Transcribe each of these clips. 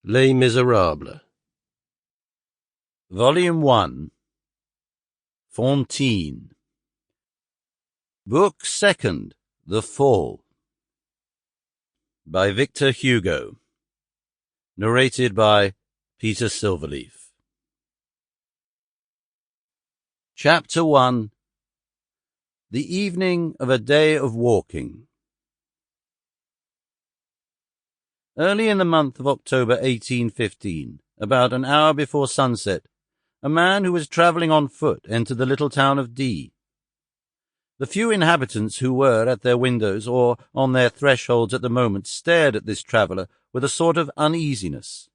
Les Misérables. Volume 1. Fantine. Book 2nd. The Fall. By Victor Hugo. Narrated by Peter Silverleaf. Chapter 1. The Evening of a Day of Walking. Early in the month of October 1815, about an hour before sunset, a man who was travelling on foot entered the little town of D. The few inhabitants who were at their windows or on their thresholds at the moment stared at this traveller with a sort of uneasiness.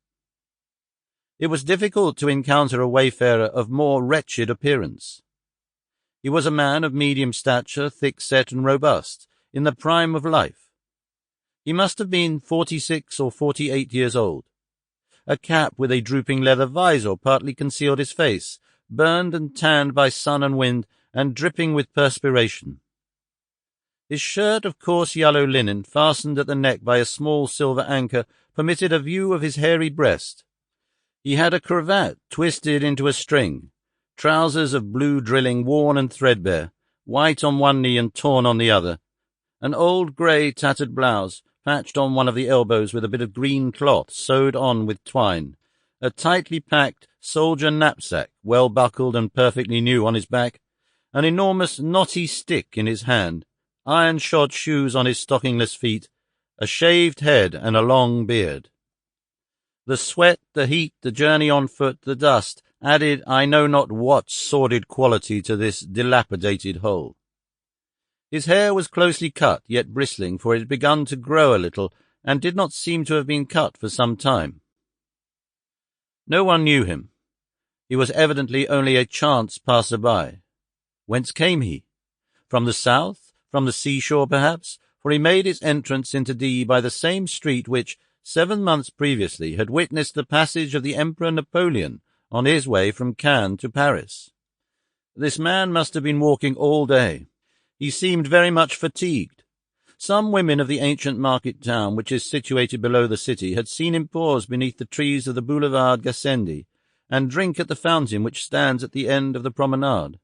It was difficult to encounter a wayfarer of more wretched appearance. He was a man of medium stature, thick-set and robust, in the prime of life. He must have been 46 or 48 years old. A cap with a drooping leather visor partly concealed his face, burned and tanned by sun and wind, and dripping with perspiration. His shirt of coarse yellow linen, fastened at the neck by a small silver anchor, permitted a view of his hairy breast. He had a cravat twisted into a string, trousers of blue drilling worn and threadbare, white on one knee and torn on the other, an old grey tattered blouse, patched on one of the elbows with a bit of green cloth sewed on with twine, a tightly packed soldier knapsack, well buckled and perfectly new, on his back, an enormous knotty stick in his hand, iron-shod shoes on his stockingless feet, a shaved head and a long beard. The sweat, the heat, the journey on foot, the dust, added I know not what sordid quality to this dilapidated whole. His hair was closely cut, yet bristling, for it had begun to grow a little, and did not seem to have been cut for some time. No one knew him. He was evidently only a chance passer-by. Whence came he? From the south? From the seashore, perhaps? For he made his entrance into D by the same street which, 7 months previously, had witnessed the passage of the Emperor Napoleon on his way from Cannes to Paris. This man must have been walking all day. He seemed very much fatigued. Some women of the ancient market town, which is situated below the city, had seen him pause beneath the trees of the boulevard Gassendi, and drink at the fountain which stands at the end of the promenade.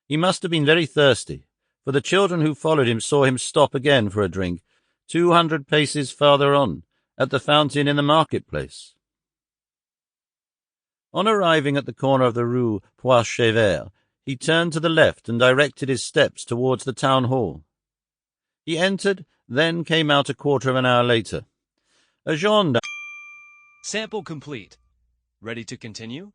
He must have been very thirsty, for the children who followed him saw him stop again for a drink, 200 paces farther on, at the fountain in the market-place. On arriving at the corner of the Rue Poichet-Vert, he turned to the left and directed his steps towards the town hall. He entered, then came out a quarter of an hour later. A gendarme... Sample complete. Ready to continue?